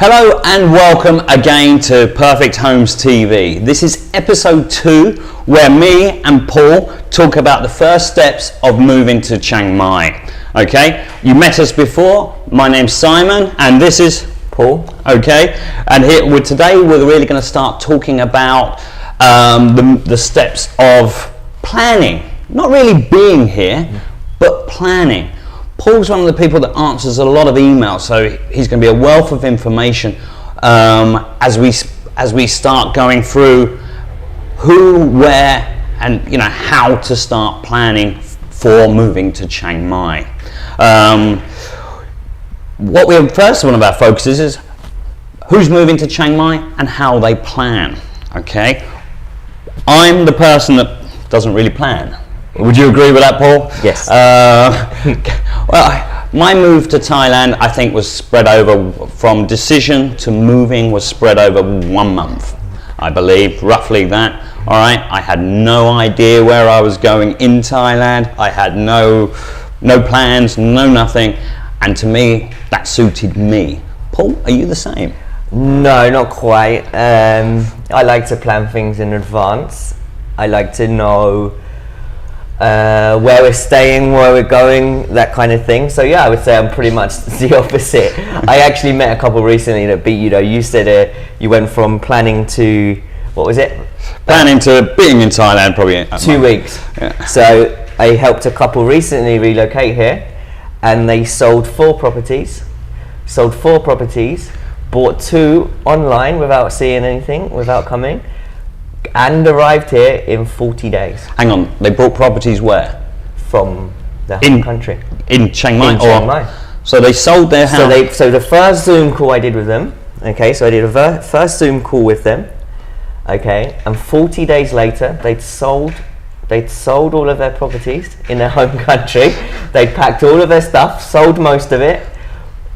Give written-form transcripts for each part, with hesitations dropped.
Hello and welcome again to Perfect Homes TV. This is episode 2 where me and Paul talk about the first steps of moving to Chiang Mai. Okay, you met us before. My name's Simon and this is Paul. Okay, and here today we're really going to start talking about the steps of planning. Not really being here, but planning. Paul's one of the people that answers a lot of emails, so he's going to be a wealth of information as we start going through who, where, and how to start planning for moving to Chiang Mai. What we first one of our focuses is who's moving to Chiang Mai and how they plan. Okay, I'm the person that doesn't really plan. Would you agree with that, Paul? Yes. Well, my move to Thailand, I think, was spread over, from decision to moving, was spread over 1 month, I believe, roughly that. All right, I had no idea where I was going in Thailand. I had no plans, no nothing, and to me, that suited me. Paul, are you the same? No, not quite. I like to plan things in advance. I like to know where we're staying, where we're going, that kind of thing. So yeah, I would say I'm pretty much the opposite. I actually met a couple recently that beat you. You said you went from planning to, what was it? Planning to being in Thailand probably 2 weeks. Yeah. So I helped a couple recently relocate here, and they sold 4 properties. Bought 2 online without seeing anything, without coming, and arrived here in 40 days. Hang on, they bought properties where? From the home country. In Chiang Mai? In Chiang Mai. So they sold their house? So the first Zoom call I did with them, okay, so I did a first Zoom call with them, okay, and 40 days later they'd sold all of their properties in their home country. They'd packed all of their stuff, sold most of it,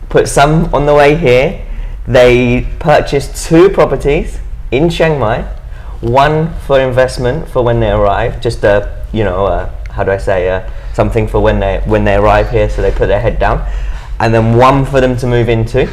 put some on the way here. They purchased 2 properties in Chiang Mai, 1 for investment for when they arrive, just something for when they arrive here, so they put their head down, and then 1 for them to move into,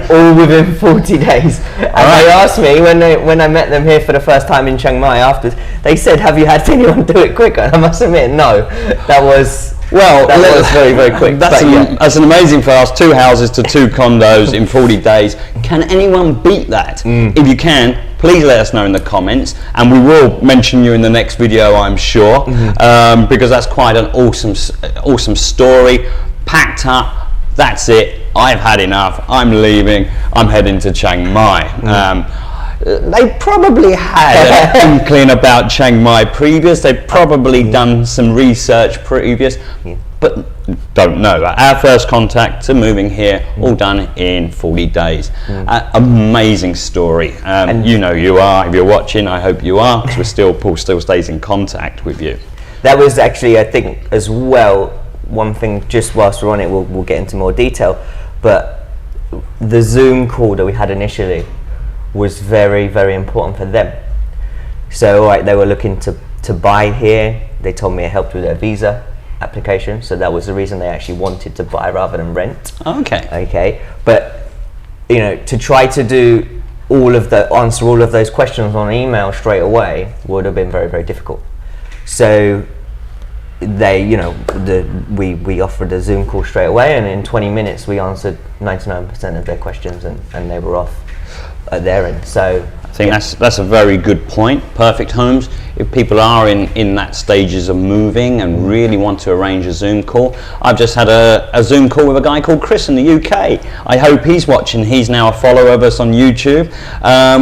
all within 40 days. And they asked me when I met them here for the first time in Chiang Mai afterwards, they said, "Have you had anyone do it quicker?" And I must admit, no, that was very, very quick. That's an amazing fast. 2 houses to 2 condos in 40 days. Can anyone beat that? If you can, please let us know in the comments, and we will mention you in the next video, I'm sure, because that's quite an awesome story. Packed up. That's it. I've had enough. I'm leaving. I'm heading to Chiang Mai. They probably had an inkling about Chiang Mai previous. They've probably done some research previous, but don't know. Our first contact to moving here, all done in 40 days. Amazing story. And you are. If you're watching, I hope you are, because Paul still stays in contact with you. That was actually, I think, as well, one thing, just whilst we're on it, we'll get into more detail, but the Zoom call that we had initially was very, very important for them. So they were looking to buy here. They told me it helped with their visa application, so that was the reason they actually wanted to buy rather than rent. Okay, but to try to do answer all of those questions on email straight away would have been very, very difficult. So we offered a Zoom call straight away, and in 20 minutes we answered 99% of their questions, and they were off at their end. So I think that's a very good point. Perfect Homes, if people are in that stages of moving and really want to arrange a Zoom call. I've just had a Zoom call with a guy called Chris in the UK. I hope he's watching. He's now a follower of us on YouTube.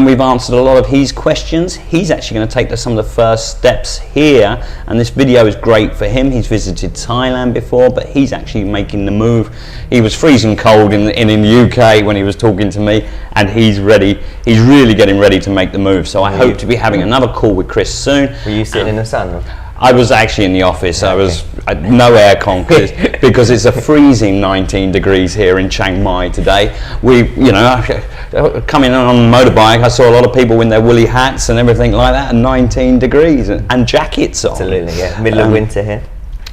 We've answered a lot of his questions. He's actually going to take some of the first steps here, and this video is great for him. He's visited Thailand before, but he's actually making the move. He was freezing cold in the UK when he was talking to me, and he's ready. He's really getting ready to make the move. So I hope to be having another call with Chris soon. Were you sitting in the sun? I was actually in the office. I was no aircon because it's a freezing 19 degrees here in Chiang Mai today. Coming on a motorbike, I saw a lot of people in their woolly hats and everything like that, and 19 degrees and jackets on. Absolutely, yeah. Middle of winter here.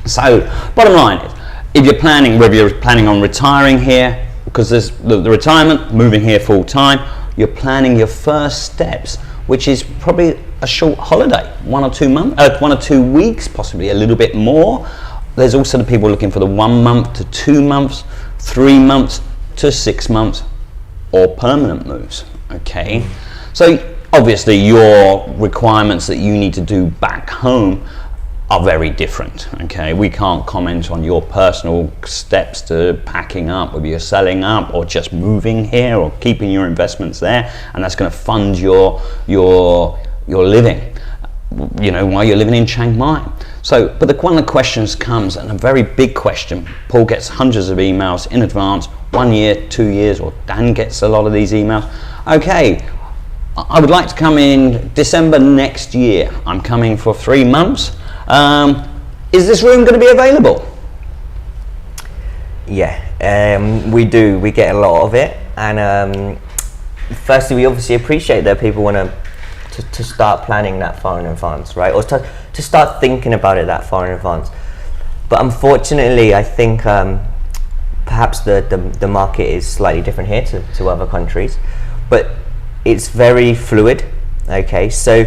So, bottom line is, if you're planning, whether you're planning on retiring here, because there's the retirement, moving here full time. You're planning your first steps, which is probably a short holiday, 1 or 2 months, 1 or 2 weeks, possibly a little bit more. There's also the people looking for the 1 month to 2 months, 3 months to 6 months, or permanent moves. Okay, so obviously your requirements that you need to do back home are very different. Okay, we can't comment on your personal steps to packing up, whether you're selling up or just moving here or keeping your investments there, and that's going to fund your living, you know, while you're living in Chiang Mai. So, but one of the questions comes, and a very big question. Paul gets hundreds of emails in advance, 1 year, 2 years, or Dan gets a lot of these emails. Okay, I would like to come in December next year. I'm coming for 3 months. Is this room going to be available? Yeah, we do. We get a lot of it, and firstly, we obviously appreciate that people want to start planning that far in advance, right? Or to start thinking about it that far in advance. But unfortunately, I think perhaps the market is slightly different here to other countries, but it's very fluid. Okay, so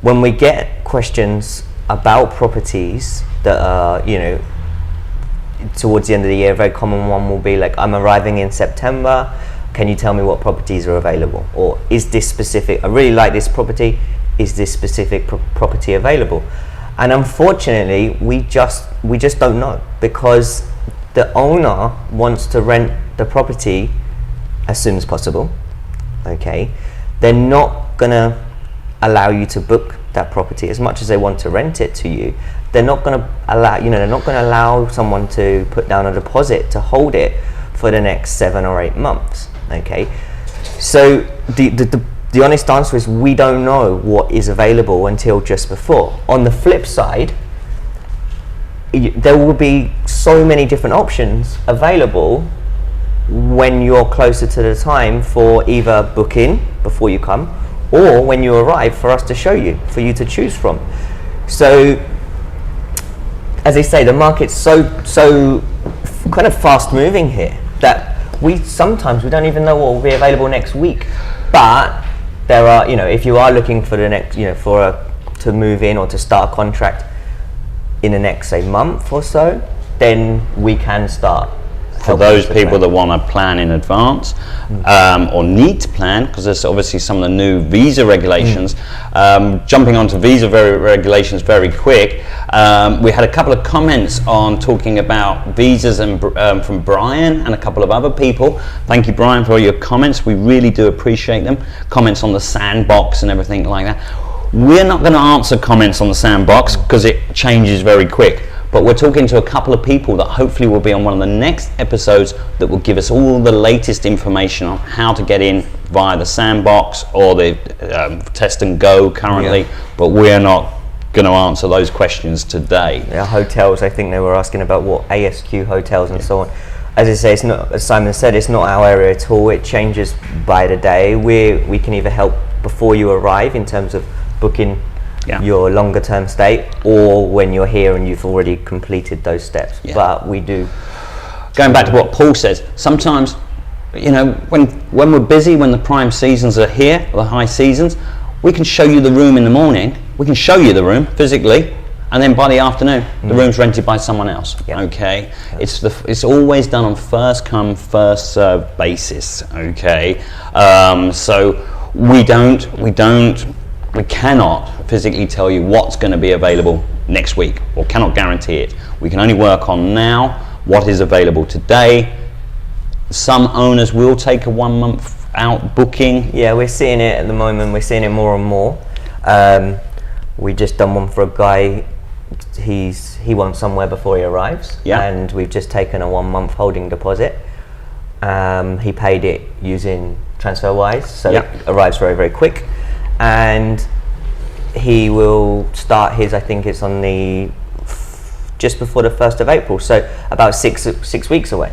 when we get questions about properties that are, you know, towards the end of the year, a very common one will be like, I'm arriving in September, can you tell me what properties are available? Or is this specific, I really like this property, is this specific property available? And unfortunately, we just don't know, because the owner wants to rent the property as soon as possible. Okay, they're not gonna allow you to book that property as much as they want to rent it to you. They're not going to allow, you know, they're not going to allow someone to put down a deposit to hold it for the next 7 or 8 months. Okay, so the honest answer is we don't know what is available until just before. On the flip side, there will be so many different options available when you're closer to the time for either booking before you come, or when you arrive, for us to show you, for you to choose from. So, as I say, the market's so kind of fast moving here that sometimes we don't even know what will be available next week. But there are, you know, if you are looking for the next, you know, to move in or to start a contract in the next, say, month or so, then we can start. For those people that want to plan in advance, or need to plan, because there's obviously some of the new visa regulations. Jumping onto visa regulations very quick, we had a couple of comments on talking about visas and from Brian and a couple of other people. Thank you, Brian, for your comments. We really do appreciate them. Comments on the sandbox and everything like that. We're not going to answer comments on the sandbox because it changes very quick. But we're talking to a couple of people that hopefully will be on one of the next episodes that will give us all the latest information on how to get in via the sandbox or the test and go currently. Yeah. But we're not going to answer those questions today. Yeah, hotels, I think they were asking about what ASQ hotels and so on. As I say, it's not, as Simon said, it's not our area at all. It changes by the day. We can either help before you arrive in terms of booking your longer term stay, or when you're here and you've already completed those steps. But we do. Going back to what Paul says, sometimes, you know, when we're busy, when the prime seasons are here, the high seasons, we can show you the room in the morning, we can show you the room physically, and then by the afternoon, the room's rented by someone else. Okay, it's always done on first come, first served basis. Okay, so we cannot physically tell you what's going to be available next week, or cannot guarantee it. We can only work on now what is available today. Some owners will take a 1 month out booking. Yeah, we're seeing it at the moment. We're seeing it more and more. We just done one for a guy. He wants somewhere before he arrives, and we've just taken a 1 month holding deposit. He paid it using TransferWise, so it arrives very, very quick. And he will start his, I think it's on the just before the 1st of April, so about six weeks away.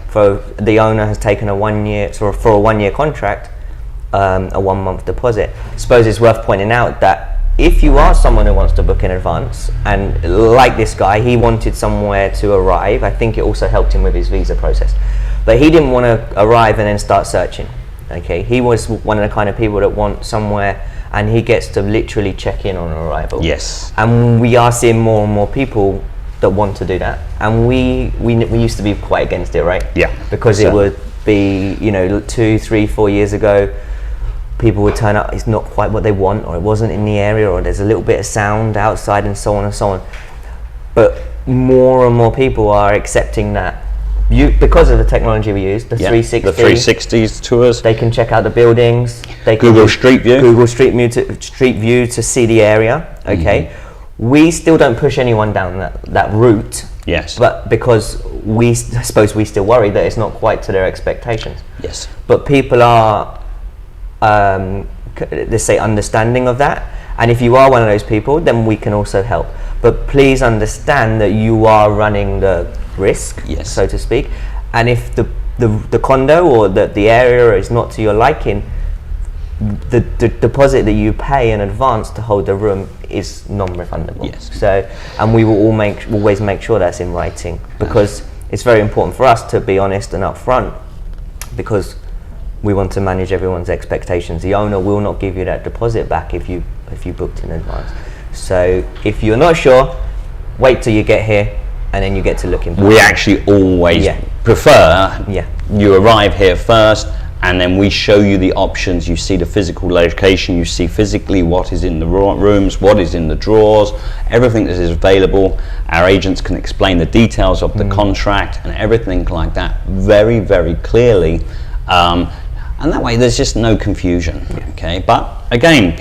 For the owner has taken a 1 year, so for a 1 year contract, a 1 month deposit. I suppose it's worth pointing out that if you are someone who wants to book in advance, and like this guy, he wanted somewhere to arrive, I think it also helped him with his visa process. But he didn't want to arrive and then start searching. Okay, he was one of the kind of people that want somewhere, and he gets to literally check in on arrival. Yes. And we are seeing more and more people that want to do that, and we used to be quite against it, right? Yeah. Because it would be, 2, 3, 4 years ago, people would turn up, it's not quite what they want, or it wasn't in the area, or there's a little bit of sound outside, and so on and so on. But more and more people are accepting that because of the technology we use, the 360. The 360s tours. They can check out the buildings. They can Google Street View. Google Street View to see the area. Okay. We still don't push anyone down that route. Yes. But because I suppose we still worry that it's not quite to their expectations. Yes. But people are, let's say, understanding of that. And if you are one of those people, then we can also help. But please understand that you are running the risk, yes, so to speak. And if the condo or the area is not to your liking, the deposit that you pay in advance to hold the room is non-refundable. Yes. So, and we will always make sure that's in writing, because it's very important for us to be honest and upfront, because we want to manage everyone's expectations. The owner will not give you that deposit back if you booked in advance. So if you're not sure, wait till you get here, and then you get to look in. We actually always prefer you arrive here first, and then we show you the options. You see the physical location, you see physically what is in the rooms, what is in the drawers, everything that is available. Our agents can explain the details of the contract and everything like that very, very clearly. And that way there's just no confusion, okay? But again,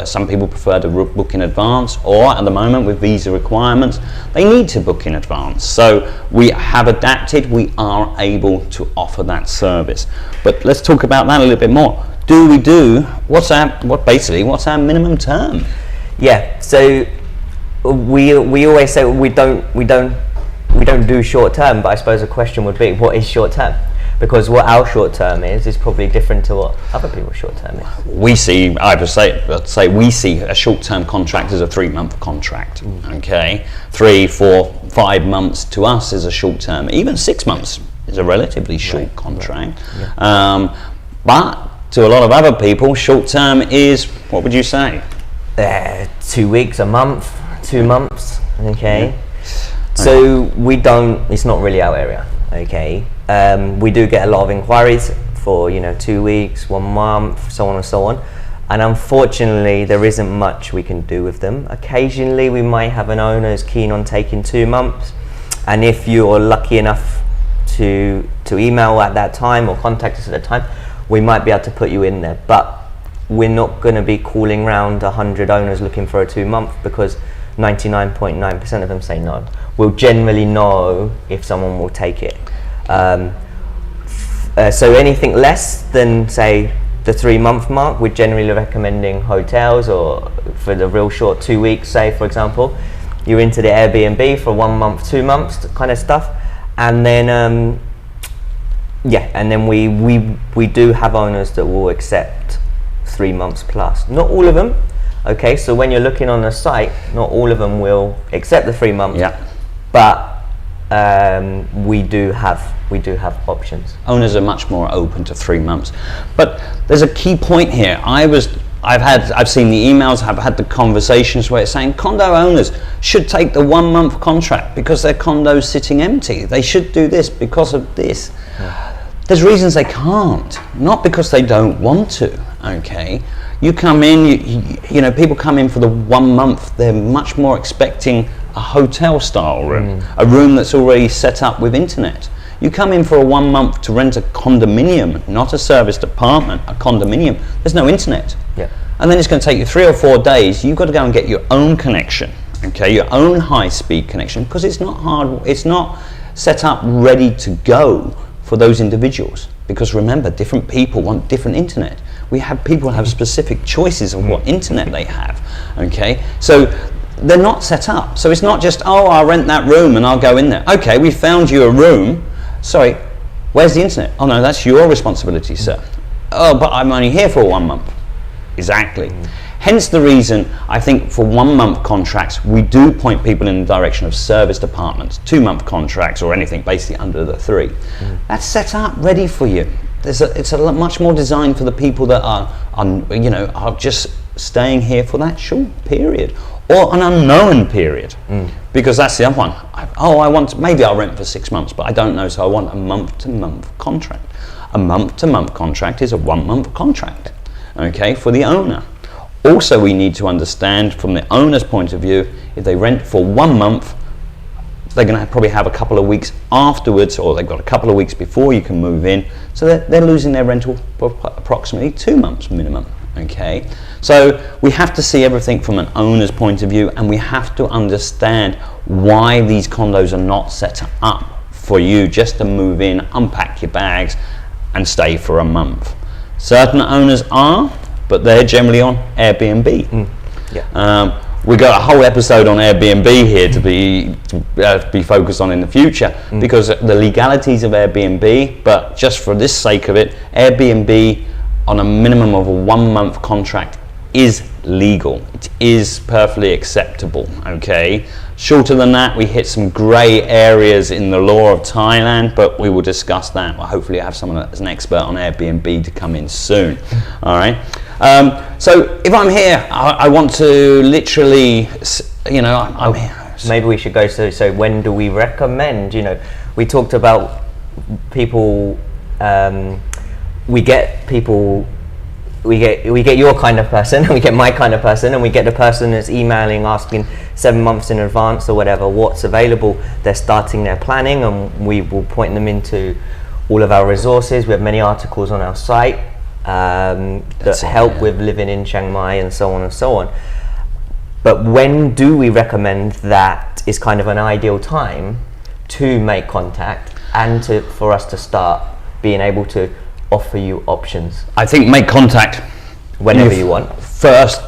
some people prefer to book in advance, or at the moment with visa requirements, they need to book in advance. So we have adapted, we are able to offer that service. But let's talk about that a little bit more. What's our minimum term? Yeah, so we always say we don't do short term, but I suppose the question would be, what is short term? Because what our short term is probably different to what other people's short term is. I'd say we see a short term contract as a 3-month contract. Okay, 3, 4, 5 months to us is a short term. Even 6 months is a relatively short contract. Right. Yeah. But to a lot of other people, short term is, what would you say? 2 weeks, a month, 2 months. Okay. Yeah. So it's not really our area. Okay. We do get a lot of inquiries for 2 weeks, 1 month, so on and so on, and unfortunately there isn't much we can do with them. Occasionally we might have an owner who's keen on taking 2 months, and if you're lucky enough to email at that time or contact us at the time, we might be able to put you in there. But we're not going to be calling round 100 owners looking for a 2 month, because 99.9% of them say no. We'll generally know if someone will take it. So anything less than, say, the 3 month mark, we're generally recommending hotels, or for the real short 2 weeks, say, for example, you're into the Airbnb for 1 month, 2 months kind of stuff. And then and then we do have owners that will accept 3 months plus. Not all of them. Okay, so when you're looking on the site, not all of them will accept the 3 months. Yeah. But we do have options. Owners are much more open to 3 months. But there's a key point here. I've seen the emails, I've had the conversations where it's saying condo owners should take the 1 month contract because their condo's sitting empty. They should do this because of this. Yeah. There's reasons they can't, not because they don't want to. Okay, you come in, people come in for the 1 month, they're much more expecting a hotel style room, a room that's already set up with internet. You come in for a 1 month to rent a condominium, not a serviced apartment, a condominium, there's no internet. Yeah. And then it's going to take you 3 or 4 days. You've got to go and get your own connection, okay, your own high-speed connection, because it's not set up ready to go for those individuals. Because remember, different people want different internet. People have specific choices of what internet they have, okay? So they're not set up. So it's not just, I'll rent that room and I'll go in there. Okay, we found you a room. Sorry, where's the internet? Oh no, that's your responsibility, sir. Oh, but I'm only here for 1 month. Exactly. Hence the reason I think for 1 month contracts, we do point people in the direction of service departments, 2 month contracts or anything basically under the 3. That's set up, ready for you. It's a much more designed for the people that are just staying here for that short period or an unknown period, because that's the other one. Maybe I'll rent for 6 months, but I don't know, so I want a month-to-month contract. A month-to-month contract is a 1 month contract, okay, for the owner. Also, we need to understand from the owner's point of view, if they rent for 1 month, they're going to probably have a couple of weeks afterwards, or they've got a couple of weeks before you can move in, so they're losing their rental for approximately 2 months minimum. Okay, so we have to see everything from an owner's point of view, and we have to understand why these condos are not set up for you just to move in, unpack your bags and stay for a month. Certain owners are, but they're generally on Airbnb. We got a whole episode on Airbnb here to be focused on in the future, because the legalities of Airbnb, but just for this sake of it, Airbnb on a minimum of a 1 month contract is legal. It is perfectly acceptable, okay? Shorter than that, we hit some grey areas in the law of Thailand, but we will discuss that. Well, hopefully I have someone that's an expert on Airbnb to come in soon, all right? So if I'm here, I want to literally, I'm here. Maybe we should go, so when do we recommend, we talked about people, we get people, we get your kind of person, and we get my kind of person, and we get the person that's emailing asking 7 months in advance or whatever what's available. They're starting their planning, and we will point them into all of our resources. We have many articles on our site that help with living in Chiang Mai and so on and so on. But when do we recommend that is kind of an ideal time to make contact and for us to start being able to offer you options? I think make contact whenever you want. First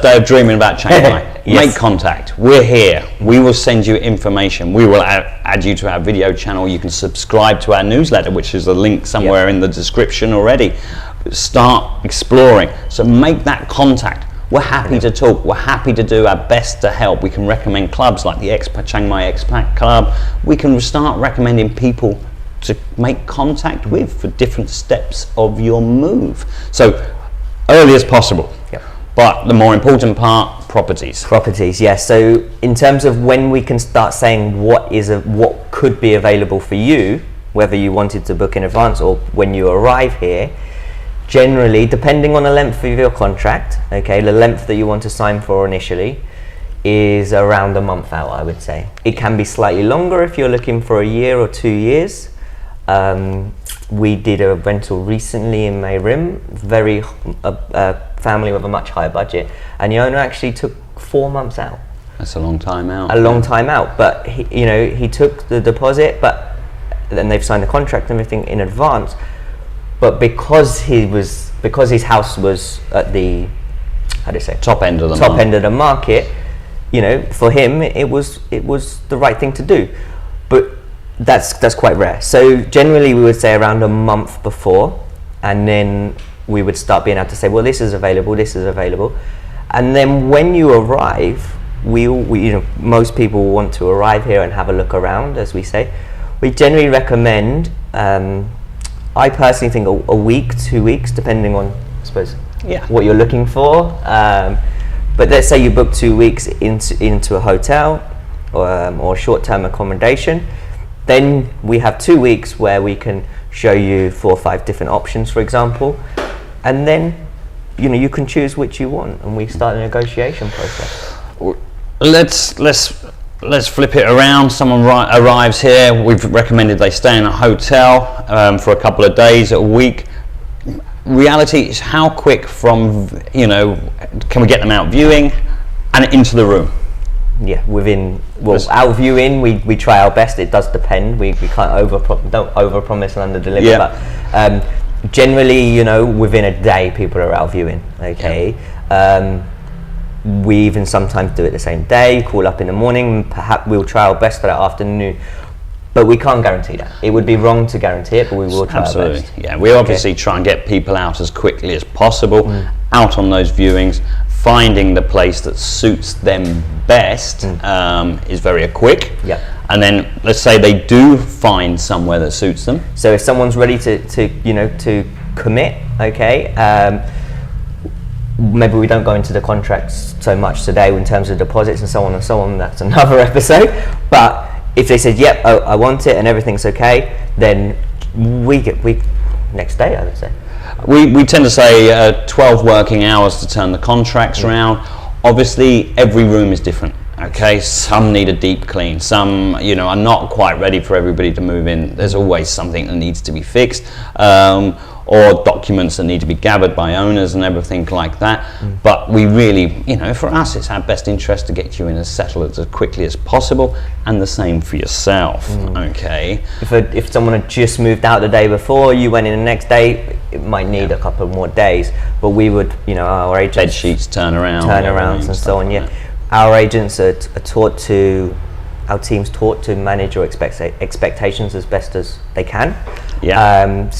day of dreaming about Chiang Mai. Yes. Make contact. We're here. We will send you information. We will add you to our video channel. You can subscribe to our newsletter, which is a link somewhere in the description already. Start exploring. So make that contact. We're happy to talk. We're happy to do our best to help. We can recommend clubs like the Chiang Mai Expat Club. We can start recommending people to make contact with for different steps of your move. So early as possible. Yep. But the more important part, properties. Properties, yes. So in terms of when we can start saying what could be available for you, whether you wanted to book in advance or when you arrive here, generally, depending on the length of your contract, okay, the length that you want to sign for initially is around a month out, I would say. It can be slightly longer if you're looking for a year or 2 years. We did a rental recently in Mae Rim, a family with a much higher budget, and the owner actually took 4 months out. That's a long time out. A long time out, but he took the deposit, but then they've signed the contract and everything in advance. But because his house was at the top end of the market, for him it was the right thing to do. But that's quite rare. So generally we would say around a month before, and then we would start being able to say, well, this is available, and then when you arrive, we most people want to arrive here and have a look around, as we say. We generally recommend, I personally think a week, 2 weeks, depending on, I suppose, what you're looking for. But let's say you book 2 weeks into a hotel or short-term accommodation. Then we have 2 weeks where we can show you 4 or 5 different options, for example, and then you can choose which you want, and we start a negotiation process. Let's flip it around. Someone arrives here. We've recommended they stay in a hotel for a couple of days, a week. Reality is how quick from can we get them out viewing and into the room? Yeah, out viewing, we try our best. It does depend. We can't don't overpromise and under-deliver. Yeah. But generally, within a day, people are out viewing. Okay. Yeah. We even sometimes do it the same day. Call up in the morning. Perhaps we'll try our best for that afternoon. But we can't guarantee that. It would be wrong to guarantee it, but we will try our best. Yeah, we obviously try and get people out as quickly as possible, out on those viewings, finding the place that suits them best is very quick. Yeah. And then let's say they do find somewhere that suits them. So if someone's ready to commit, okay, maybe we don't go into the contracts so much today in terms of deposits and so on, that's another episode. But if they said, yep, I want it and everything's okay, then we next day, I would say. We tend to say 12 working hours to turn the contracts around. Obviously, every room is different. Okay, some need a deep clean. Some, are not quite ready for everybody to move in. There's always something that needs to be fixed, or documents that need to be gathered by owners and everything like that. But we really, for us, it's our best interest to get you in as settled as quickly as possible, and the same for yourself. Okay. If someone had just moved out the day before, you went in the next day, it might need a couple more days. But we would, our agents, bed sheets, turnarounds, and so on. Yeah. Our agents are taught to, our team's taught to manage your expectations as best as they can. Yeah.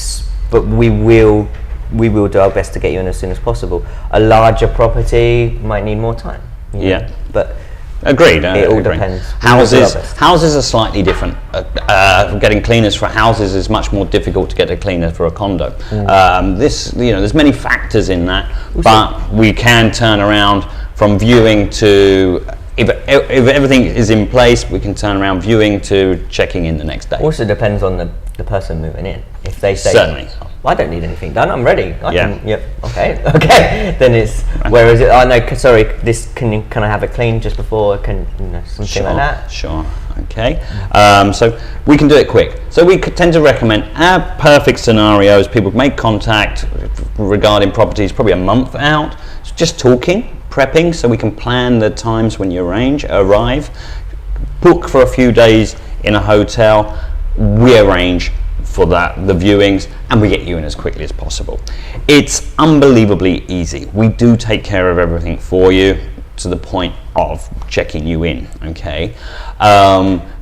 But we will do our best to get you in as soon as possible. A larger property might need more time. Yeah. But agreed. It all depends. Houses are slightly different. Getting cleaners for houses is much more difficult to get a cleaner for a condo. There's many factors in that, but we can turn around from viewing to, if everything is in place, we can turn around viewing to checking in the next day. Also depends on the person moving in. If they say, certainly, I don't need anything done, I'm ready. Okay. Then it's, whereas sorry, this can I have it cleaned just before, something like that. Sure. Okay. So we can do it quick. So we tend to recommend our perfect scenarios. People make contact regarding properties probably a month out. So just talking, prepping, so we can plan the times when you arrive, book for a few days in a hotel. We arrange for the viewings, and we get you in as quickly as possible. It's unbelievably easy. We do take care of everything for you to the point of checking you in. Okay.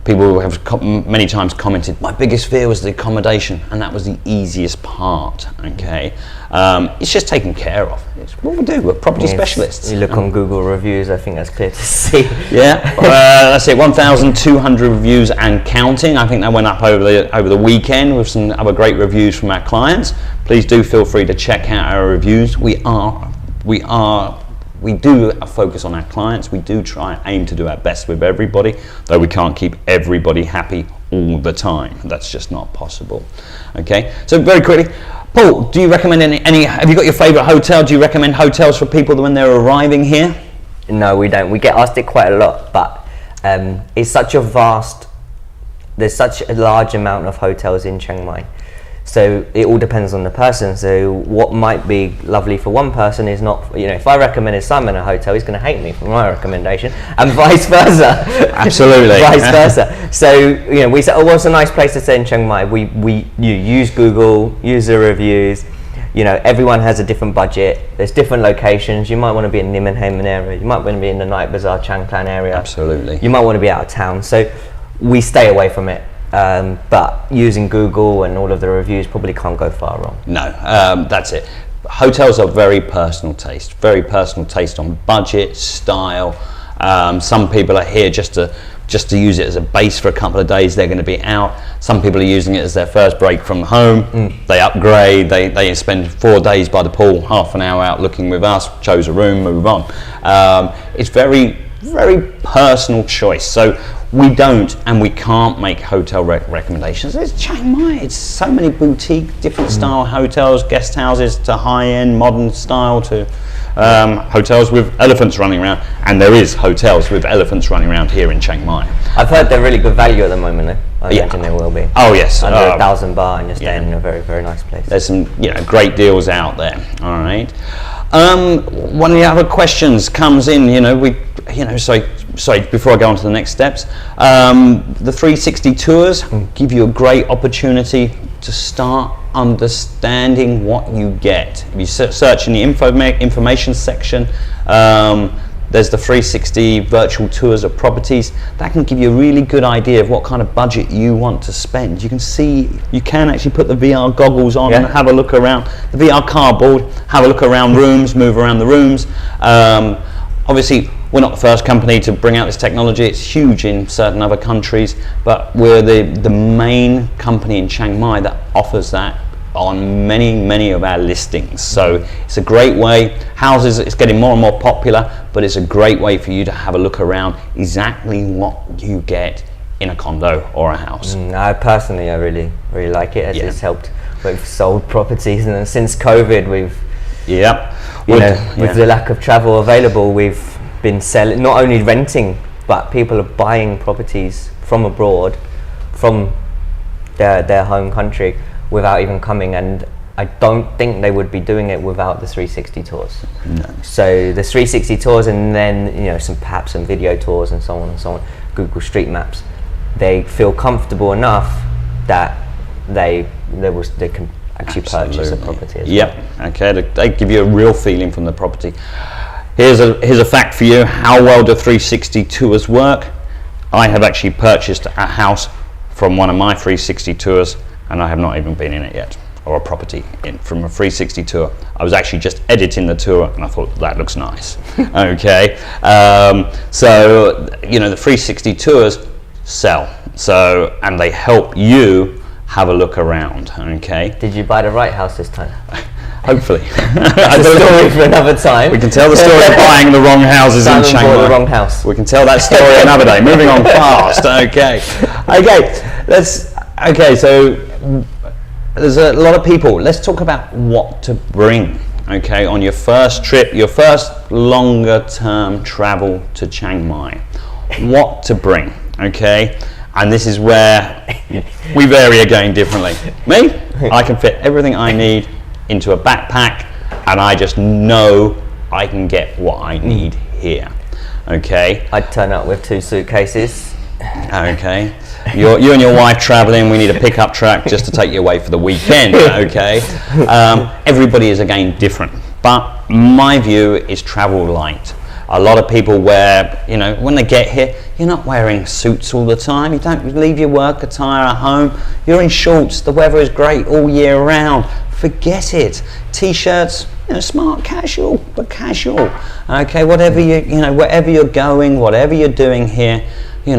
People have many times commented, my biggest fear was the accommodation, and that was the easiest part. Okay. It's just taken care of. It's what we do. We're property specialists. You look on Google reviews, I think that's clear to see. Yeah, that's it. 1,200 reviews and counting. I think that went up over the weekend with some other great reviews from our clients. Please do feel free to check out our reviews. We do focus on our clients. We do aim to do our best with everybody, though we can't keep everybody happy all the time. That's just not possible. Okay, so very quickly, Paul, do you recommend any? Have you got your favourite hotel? Do you recommend hotels for people when they're arriving here? No, we don't. We get asked it quite a lot, but it's such a there's such a large amount of hotels in Chiang Mai. So it all depends on the person. So what might be lovely for one person is not, if I recommended Simon a hotel, he's going to hate me for my recommendation, and vice versa. Absolutely. Vice versa. So, we say, what's a nice place to stay in Chiang Mai? You use Google, use the reviews. Everyone has a different budget. There's different locations. You might want to be in Nimenhamen area. You might want to be in the Night Bazaar, Chang Klan area. Absolutely. You might want to be out of town. So we stay away from it. But using Google and all of the reviews probably can't go far wrong. No, that's it. Hotels are very personal taste on budget, style. Some people are here just to use it as a base for a couple of days. They're going to be out. Some people are using it as their first break from home. They upgrade. They spend 4 days by the pool, half an hour out looking with us, chose a room, move on. It's very, very personal choice. So we don't and we can't make hotel recommendations. It's Chiang Mai. It's so many boutique, different style hotels, guest houses to high-end, modern style to hotels with elephants running around. And there is hotels with elephants running around here in Chiang Mai. I've heard they're really good value at the moment, though. I imagine they will be. Oh yes, under 1,000 baht, and you're staying in a very, very nice place. There's some great deals out there. All right. One of the other questions comes in. Sorry, before I go on to the next steps, the 360 tours give you a great opportunity to start understanding what you get. If you search in the information section, There's the 360 virtual tours of properties. That can give you a really good idea of what kind of budget you want to spend. You can see, you can actually put the VR goggles on and have a look around the VR cardboard, have a look around rooms, move around the rooms. Obviously, we're not the first company to bring out this technology. It's huge in certain other countries, but we're the main company in Chiang Mai that offers that on many of our listings. So it's a great way. Houses, it's getting more and more popular, but it's a great way for you to have a look around exactly what you get in a condo or a house. I personally, I really like it, as it's helped. We've sold properties, and since COVID, we've with the lack of travel available, we've been selling, not only renting, but people are buying properties from abroad, from their home country, without even coming, and I don't think they would be doing it without the 360 tours. No. So the 360 tours, and then perhaps some video tours and so on, Google Street Maps, they feel comfortable enough that they can actually purchase a property as well. Okay, they give you a real feeling from the property. Here's a fact for you, how well do 360 tours work. I have actually purchased a house from one of my 360 tours, and I have not even been in it yet, or a property from a 360 tour. I was actually just editing the tour, and I thought that looks nice. Okay, so the 360 tours sell, and they help you have a look around. Okay. Did you buy the right house this time? Hopefully. That's a story for another time. We can tell the story of buying the wrong houses in Chiang Mai. The wrong house. We can tell that story another day. Moving on fast. Okay. So there's a lot of people. Let's talk about what to bring. Okay, on your first trip, your first longer term travel to Chiang Mai. What to bring. Okay. And this is where we vary again differently. Me, I can fit everything I need into a backpack, and I just know I can get what I need here. Okay. I'd turn up with 2 suitcases. Okay. You and your wife traveling, we need a pickup truck just to take you away for the weekend. Okay. Everybody is again different, but my view is travel light. A lot of people wear, when they get here, you're not wearing suits all the time. You don't leave your work attire at home. You're in shorts. The weather is great all year round. Forget it. T-shirts, smart casual, but casual. Okay, whatever wherever you're going, whatever you're doing here, you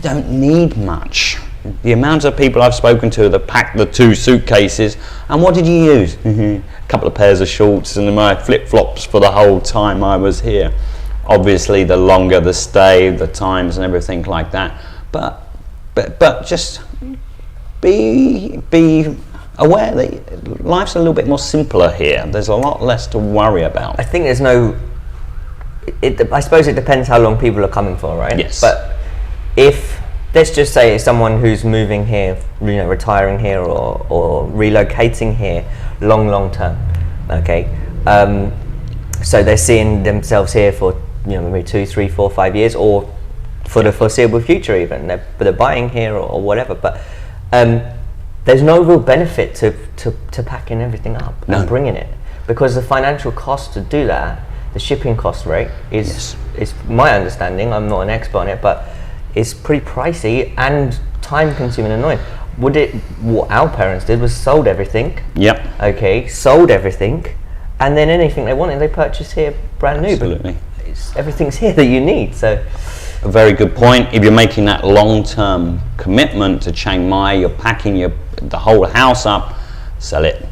don't need much. The amount of people I've spoken to that packed the 2 suitcases, and what did you use? A couple of pairs of shorts and my flip-flops for the whole time I was here. Obviously, the longer the stay, the times and everything like that, but just be aware that life's a little bit more simpler here. There's a lot less to worry about. I think there's I suppose it depends how long people are coming for, right? Yes. But if, let's just say it's someone who's moving here, retiring here or relocating here long term, okay? So they're seeing themselves here for maybe 2, 3, 4, 5 years, or for the foreseeable future even. They're buying here or whatever, but there's no real benefit to packing everything up and bringing it, because the financial cost to do that, the shipping cost rate is my understanding, I'm not an expert on it, but it's pretty pricey and time consuming and annoying. What our parents did was sold everything. Yep. Okay, sold everything, and then anything they wanted they purchased here brand new. Absolutely. But everything's here that you need. So a very good point. If you're making that long-term commitment to Chiang Mai, you're packing the whole house up, sell it.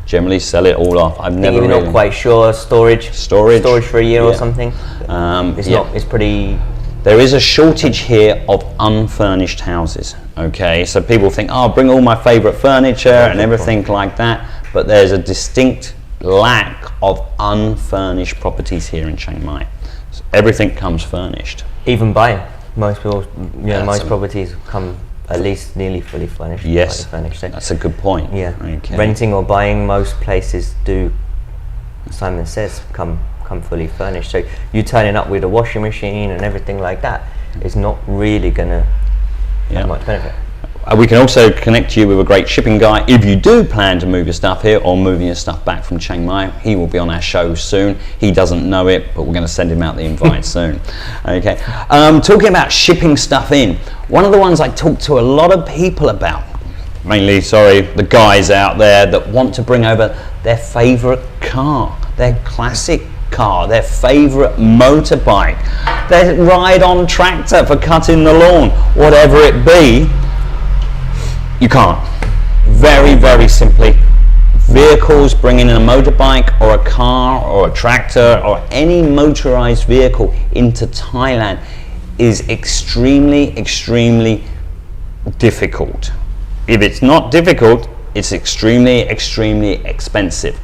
Generally sell it all off. I've never really, not quite sure. Storage for a year or something. It's pretty. There is a shortage here of unfurnished houses. Okay, so people think, bring all my favorite furniture and everything like that, but there's a distinct lack of unfurnished properties here in Chiang Mai. So everything comes furnished. Even buying, most people, most properties come at least nearly fully furnished. Yes, furnished. that's a good point. Yeah, okay. Renting or buying, most places do, Simon says, come fully furnished. So you turning up with a washing machine and everything like that is not really gonna have much benefit. We can also connect you with a great shipping guy if you do plan to move your stuff here or moving your stuff back from Chiang Mai. He will be on our show soon. He doesn't know it, but we're going to send him out the invite soon. Okay. Talking about shipping stuff in, one of the ones I talk to a lot of people about, mainly, the guys out there that want to bring over their favorite car, their classic car, their favorite motorbike, their ride-on tractor for cutting the lawn, whatever it be. You can't. Very, very simply, vehicles, bringing in a motorbike or a car or a tractor or any motorized vehicle into Thailand is extremely, extremely difficult. If it's not difficult, it's extremely, extremely expensive.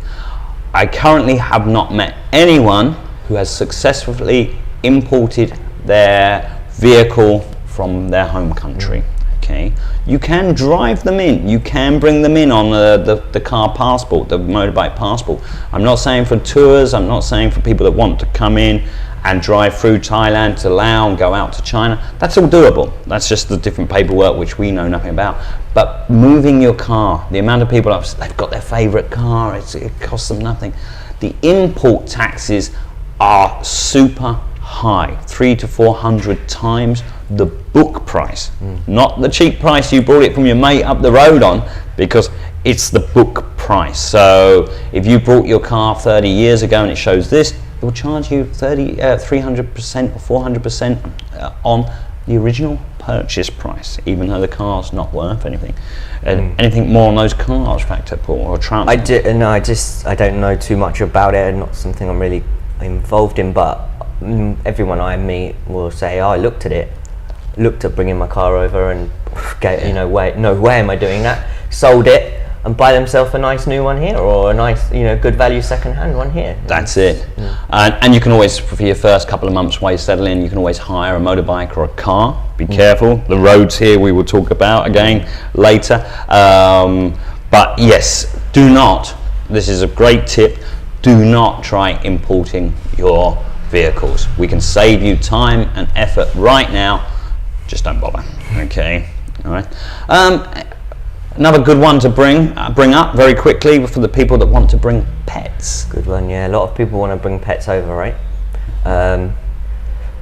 I currently have not met anyone who has successfully imported their vehicle from their home country. Okay, you can drive them in, you can bring them in on the car passport, the motorbike passport. I'm not saying for tours, I'm not saying for people that want to come in and drive through Thailand to Laos and go out to China. That's all doable. That's just the different paperwork which we know nothing about. But moving your car, the amount of people they've got their favorite car, it costs them nothing. The import taxes are super high, 300 to 400 times the book price, not the cheap price you bought it from your mate up the road on, because it's the book price. So if you bought your car 30 years ago and it shows this, it will charge you 300% or 400% on the original purchase price, even though the car's not worth anything. Anything more on those cars, factor, Paul, or Trump? I don't know too much about it, and not something I'm really involved in, but everyone I meet will say, I looked at bringing my car over and no way am I doing that, sold it and buy themselves a nice new one here, or a nice good value second-hand one here. That's it. And you can always, for your first couple of months while you settle in, you can always hire a motorbike or a car. Be careful, the roads here we will talk about again later, but yes, do not, this is a great tip, do not try importing your vehicles. We can save you time and effort right now, just don't bother. Okay, all right. Another good one to bring up very quickly for the people that want to bring pets. Good one, yeah. A lot of people want to bring pets over, right?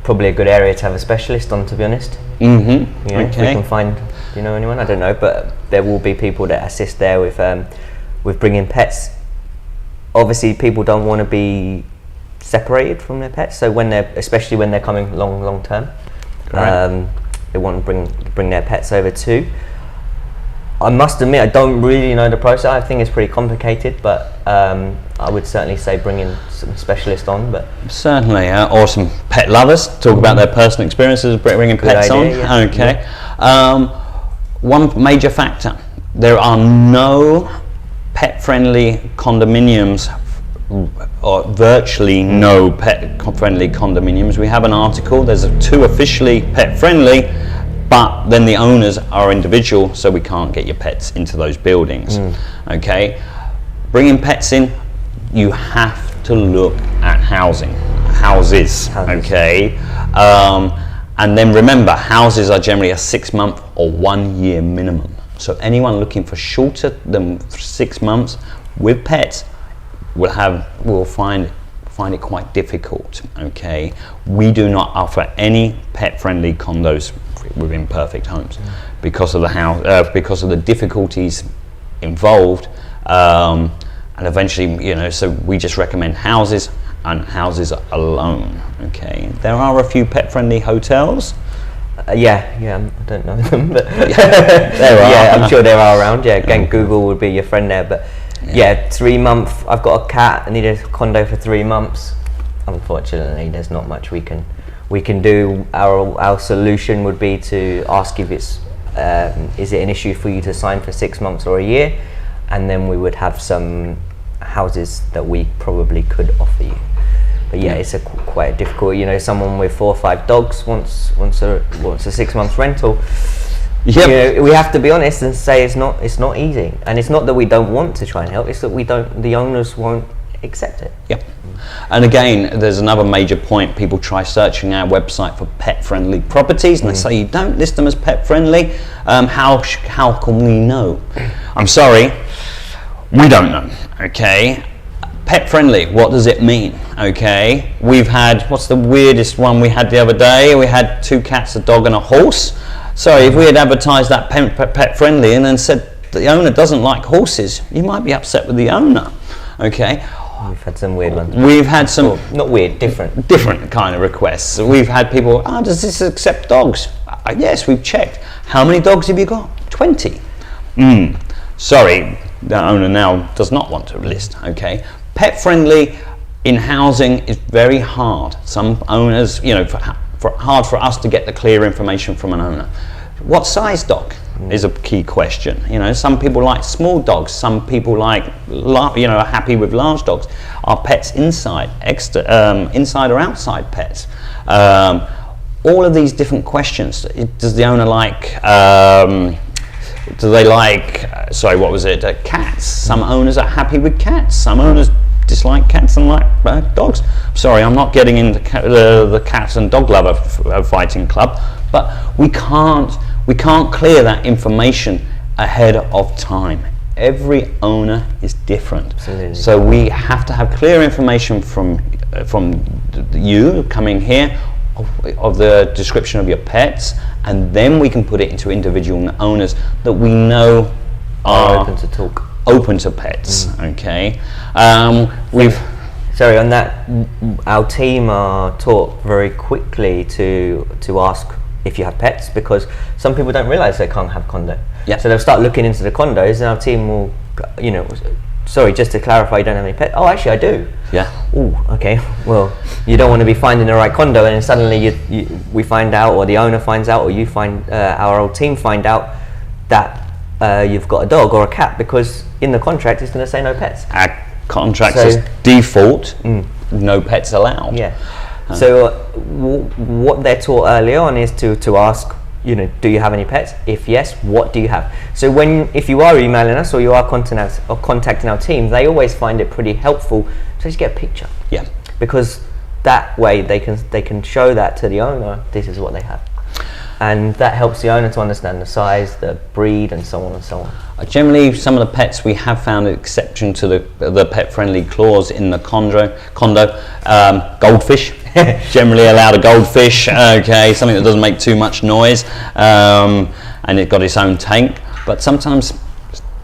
Probably a good area to have a specialist on, to be honest. Okay. We can find, do you know anyone? I don't know, but there will be people that assist there with bringing pets. Obviously, people don't want to be separated from their pets, so especially when they're coming long term, they want to bring their pets over too. I must admit, I don't really know the process. I think it's pretty complicated, but I would certainly say bringing some specialists on. But certainly, or some pet lovers talk about their personal experiences of bringing pets idea, on. Yeah. Okay. One major factor: there are no pet-friendly condominiums, or virtually no pet-friendly condominiums. We have an article. There's 2 officially pet-friendly, but then the owners are individual, so we can't get your pets into those buildings. Okay, bringing pets in, you have to look at houses. Okay, and then remember, houses are generally a 6-month or 1 year minimum. So anyone looking for shorter than 6 months with pets will find it quite difficult. Okay, we do not offer any pet-friendly condos within Perfect Homes because of because of the difficulties involved, and eventually, so we just recommend houses and houses alone. Okay, there are a few pet-friendly hotels. I don't know them, but there are. Yeah, I'm sure there are around. Yeah, again, Google would be your friend there, but. Yeah, 3 month. I've got a cat. I need a condo for 3 months. Unfortunately, there's not much we can do. Our solution would be to ask if is it an issue for you to sign for 6 months or a year, and then we would have some houses that we probably could offer you. But yeah, it's quite difficult. Someone with 4 or 5 dogs wants a 6 month rental. Yep. We have to be honest and say it's not easy, and it's not that we don't want to try and help. It's that the owners won't accept it. Yep. And again, there's another major point. People try searching our website for pet-friendly properties, and they say you don't list them as pet-friendly. How can we know? I'm sorry, we don't know. Okay, pet-friendly. What does it mean? Okay, we've had, what's the weirdest one we had the other day? We had 2 cats, a dog, and a horse. Sorry, if we had advertised that pet-friendly and then said the owner doesn't like horses, you might be upset with the owner. Okay. We've had some weird ones. We've had some... Well, not weird, different. Different kind of requests. We've had people, does this accept dogs? Yes, we've checked. How many dogs have you got? 20. Sorry, the owner now does not want to list, okay? Pet friendly in housing is very hard. Some owners, hard for us to get the clear information from an owner. What size dog is a key question. Some people like small dogs. Some people like, are happy with large dogs. Are pets inside or outside pets? All of these different questions. Does the owner like? Do they like? Sorry, what was it? Cats. Some owners are happy with cats. Some owners dislike cats and like dogs. Sorry, I'm not getting into the cats and dog lover fighting club, but we can't clear that information ahead of time. Every owner is different. Absolutely. So we have to have clear information from you coming here of the description of your pets, and then we can put it into individual owners that we know are open to talk, open to pets. Okay. Sorry, on that, our team are taught very quickly to ask if you have pets, because some people don't realise they can't have condo. Yeah. So they'll start looking into the condos, and our team will, sorry, just to clarify, you don't have any pets? Oh, actually I do. Yeah. Oh, okay. Well, you don't want to be finding the right condo, and then suddenly we find out, or the owner finds out, or you find, our old team find out that you've got a dog or a cat, because in the contract it's going to say no pets. Our contract says default, no pets allowed. Yeah. So what they're taught early on is to ask, do you have any pets? If yes, what do you have? So if you are emailing us or you are contacting our team, they always find it pretty helpful to just get a picture. Yeah. Because that way they can show that to the owner, this is what they have. And that helps the owner to understand the size, the breed, and so on and so on. Generally, some of the pets we have found an exception to the pet-friendly clause in the condo. Goldfish, generally allowed a goldfish. Okay, something that doesn't make too much noise, and it got its own tank. But sometimes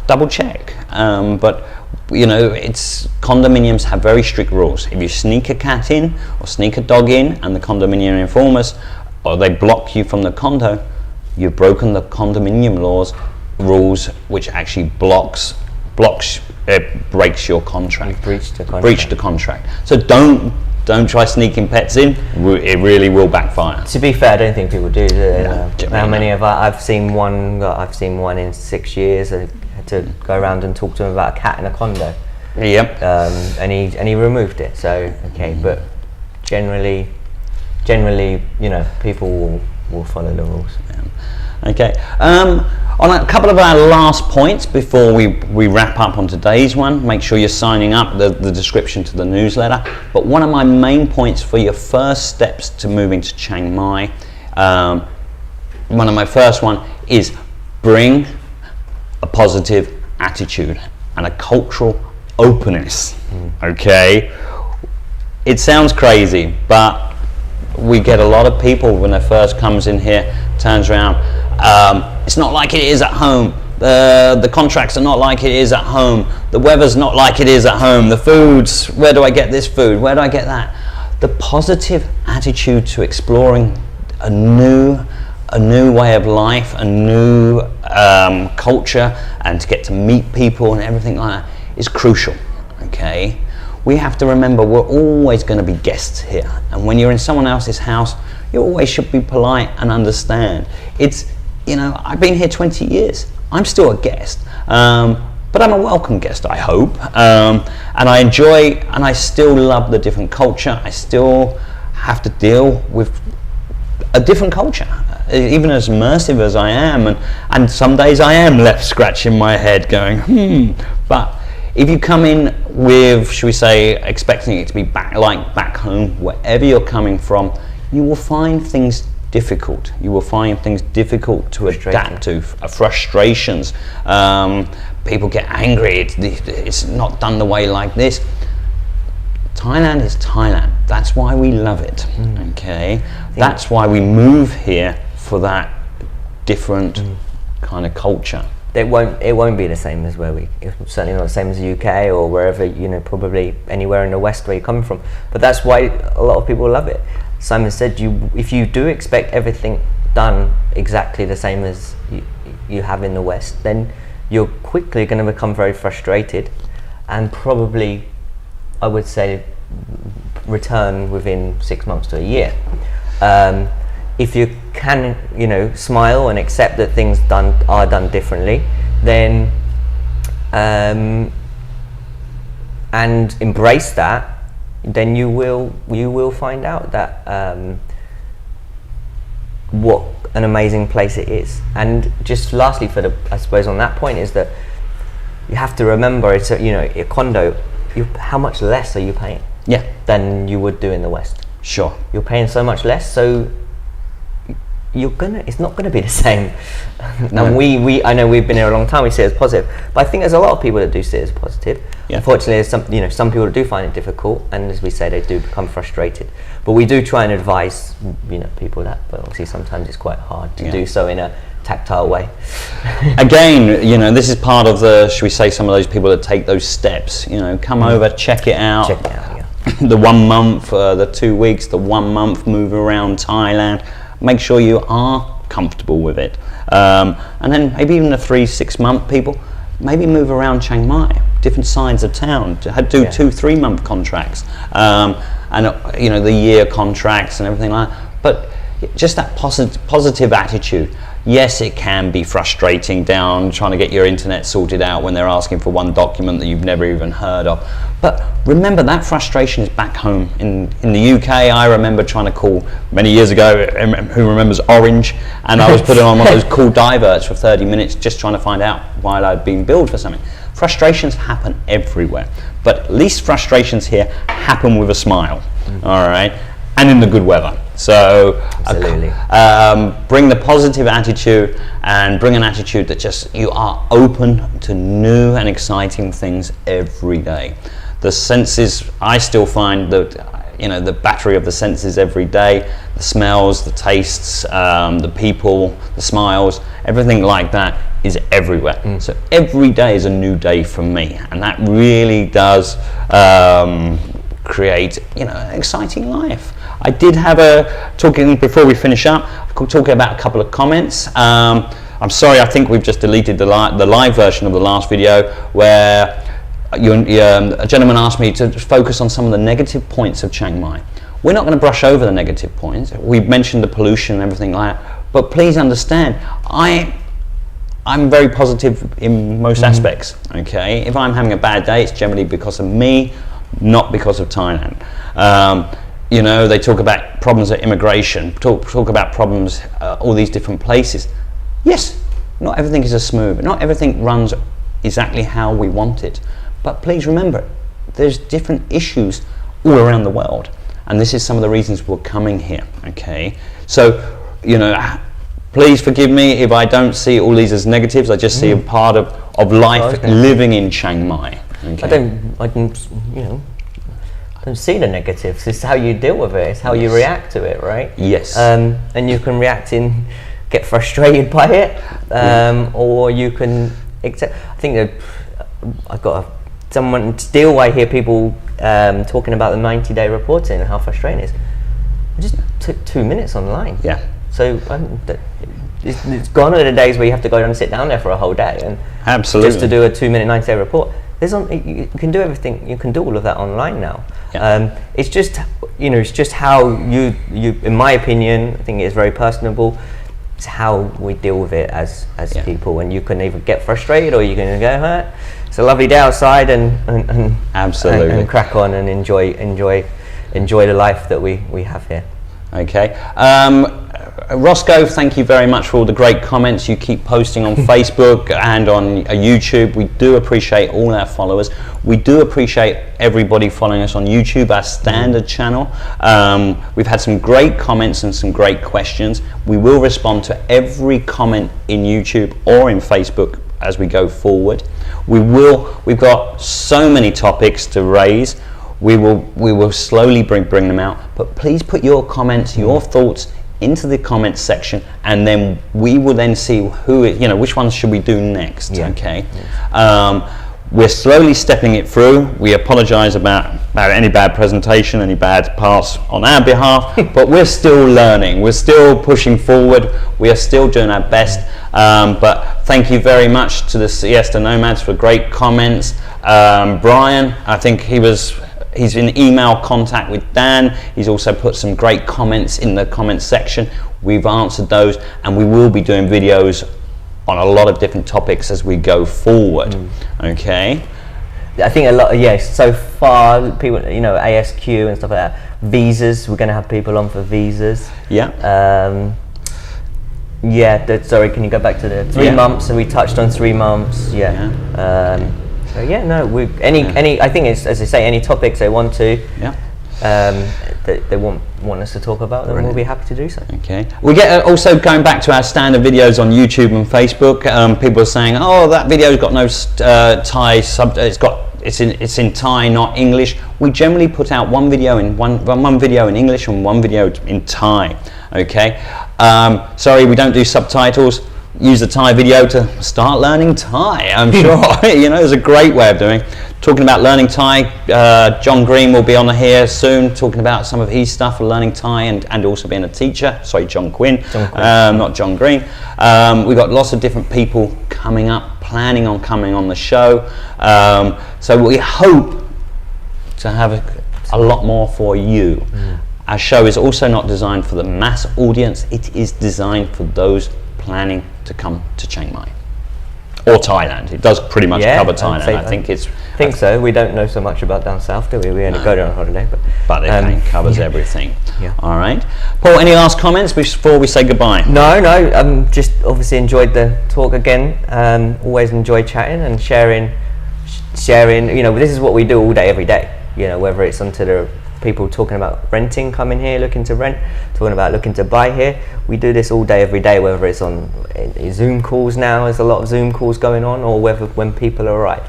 double check. But condominiums have very strict rules. If you sneak a cat in or sneak a dog in, and the condominium inform us, or they block you from the condo, you've broken the condominium rules, which actually breaks your contract. You've breached the contract. Breached the contract. So don't try sneaking pets in. It really will backfire. To be fair, I don't think people do. No, how many of I've seen one in 6 years. I had to go around and talk to him about a cat in a condo. Yep. And he removed it. So okay, but generally, people will follow the rules. Yeah. Okay. On a couple of our last points before we wrap up on today's one, make sure you're signing up the description to the newsletter. But one of my main points for your first steps to moving to Chiang Mai, one of my first one is bring a positive attitude and a cultural openness. Okay. It sounds crazy, but we get a lot of people when they first comes in here, turns around, it's not like it is at home, the contracts are not like it is at home, the weather's not like it is at home, the foods, where do I get this food, where do I get that? The positive attitude to exploring a new way of life, a new culture, and to get to meet people and everything like that is crucial. Okay. We have to remember we're always going to be guests here, and when you're in someone else's house, you always should be polite and understand. I've been here 20 years. I'm still a guest, but I'm a welcome guest, I hope, and I enjoy, and I still love the different culture. I still have to deal with a different culture, even as immersive as I am, and some days I am left scratching my head going, but If you come in with, should we say, expecting it to be back home, wherever you're coming from, you will find things difficult. You will find things difficult to adapt to, frustrations. People get angry. It's not done the way like this. Thailand is Thailand. That's why we love it. Okay, that's why we move here, for that different kind of culture. It won't be the same as it's certainly not the same as the UK or wherever, you know, probably anywhere in the West where you're coming from. But that's why a lot of people love it. Simon said, if you do expect everything done exactly the same as you have in the West, then you're quickly going to become very frustrated, and probably, I would say, return within 6 months to a year. If you can, you know, smile and accept that things are done differently, then and embrace that, then you will find out that what an amazing place it is. And just lastly, I suppose on that point, is that you have to remember, it's a condo. How much less are you paying? Yeah. Than you would do in the West. Sure. You're paying so much less, so it's not gonna be the same. No. And I know we've been here a long time, we see it as positive, but I think there's a lot of people that do see it as positive. Yeah. Unfortunately, there's some people that do find it difficult, and as we say, they do become frustrated. But we do try and advise, you know, people that, but obviously sometimes it's quite hard to do so in a tactile way. Again, you know, this is part of the, should we say, some of those people that take those steps, you know, come over, check it out. Check it out, yeah. The 1 month, the 2 weeks, the 1 month move around Thailand. Make sure you are comfortable with it. And then maybe even the 3-6 month people, maybe move around Chiang Mai, different sides of town, do 2-3 month contracts, and you know, the year contracts and everything like that. But just that positive attitude. Yes, it can be frustrating trying to get your internet sorted out when they're asking for one document that you've never even heard of. But remember, that frustration is back home. In the UK, I remember trying to call many years ago, who remembers Orange, and I was putting on one of those call diverts for 30 minutes just trying to find out why I'd been billed for something. Frustrations happen everywhere, but at least frustrations here happen with a smile, all right? And in the good weather. So absolutely. Bring the positive attitude, and bring an attitude that just you are open to new and exciting things every day. The senses, I still find that, you know, the battery of the senses every day, the smells, the tastes, the people, the smiles, everything like that is everywhere. So every day is a new day for me, and that really does create, you know, an exciting life. I did have talking before we finish up, talking about a couple of comments. I'm sorry, I think we've just deleted the live version of the last video, where a gentleman asked me to focus on some of the negative points of Chiang Mai. We're not going to brush over the negative points. We've mentioned the pollution and everything like that, but please understand, I'm very positive in most aspects. Okay, if I'm having a bad day, it's generally because of me, not because of Thailand. You know, they talk about problems at immigration, talk about problems all these different places. Yes, not everything is as smooth, not everything runs exactly how we want it. But please remember, there's different issues all around the world, and this is some of the reasons we're coming here. Okay, so, you know, please forgive me if I don't see all these as negatives. I just see a part of life living in Chiang Mai. Okay? I don't, you know, I don't see the negatives. It's how you deal with it. It's how you react to it, right? Yes. And you can get frustrated by it, or you can accept. I think that I've got still I hear people talking about the 90-day reporting and how frustrating it is. It just took 2 minutes online. Yeah. So it's gone are the days where you have to go and sit down there for a whole day and absolutely just to do a 2-minute 90-day report. You can do everything. You can do all of that online now. Yeah. It's just, you know, it's just how you. In my opinion, I think it's very personable. It's how we deal with it as people, and you can either get frustrated or you can go, it's a lovely day outside, and absolutely and crack on and enjoy the life that we have here. Okay. Roscoe, thank you very much for all the great comments you keep posting on Facebook and on YouTube. We do appreciate all our followers. We do appreciate everybody following us on YouTube, our standard channel. We've had some great comments and some great questions. We will respond to every comment in YouTube or in Facebook as we go forward. We've got so many topics to raise. We will slowly bring them out, but please put your comments, your thoughts into the comments section, and then we will then see which ones should we do next. Okay. We're slowly stepping it through. We apologize about any bad presentation, any bad parts on our behalf, but we're still learning. We're still pushing forward. We are still doing our best. But thank you very much to the Siesta Nomads for great comments. Brian, I think he's in email contact with Dan. He's also put some great comments in the comments section. We've answered those, and we will be doing videos on a lot of different topics as we go forward. Okay. I think a lot. So far, people, ASQ and stuff like that. Visas. We're going to have people on for visas. Yeah. Sorry. Can you go back to the 3 months? So we touched on 3 months. So I think it's, as I say, any topics they want to, they want us to talk about, then we'll be happy to do so. Okay. We get also going back to our standard videos on YouTube and Facebook. People are saying, "Oh, that video's got no Thai sub. It's in Thai, not English." We generally put out one video in English and one video in Thai. Okay. Sorry, we don't do subtitles. Use the Thai video to start learning Thai. I'm sure it's a great way of doing. Talking about learning Thai, John Green will be on here soon, talking about some of his stuff, learning Thai and also being a teacher. Sorry, John Quinn. Not John Green. We've got lots of different people coming up, planning on coming on the show. So we hope to have a lot more for you. Our show is also not designed for the mass audience. It is designed for those planning to come to Chiang Mai or Thailand. It does pretty much cover Thailand. I think so. We don't know so much about down south, do we? We only go there on holiday, but it covers everything. All right, Paul. Any last comments before we say goodbye? No. Just obviously enjoyed the talk again. Always enjoy chatting and sharing. This is what we do all day, every day. Whether it's onto the people talking about renting, coming here, looking to rent, talking about looking to buy here. We do this all day, every day, whether it's on Zoom calls now, there's a lot of Zoom calls going on, or whether when people arrive.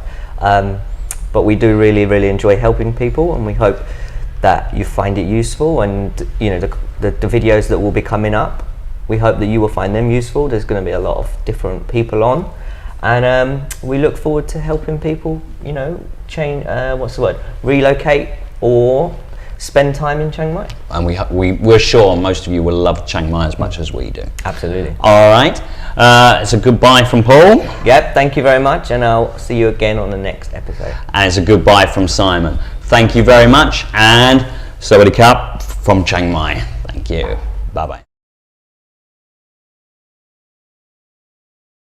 But we do really, really enjoy helping people, and we hope that you find it useful, and the videos that will be coming up, we hope that you will find them useful. There's going to be a lot of different people on, and we look forward to helping people, relocate or spend time in Chiang Mai. And we're sure most of you will love Chiang Mai as much as we do. Absolutely. All right. It's a goodbye from Paul. Yep, thank you very much, and I'll see you again on the next episode. And it's a goodbye from Simon. Thank you very much, and Sawadee Krap from Chiang Mai. Thank you. Bye-bye.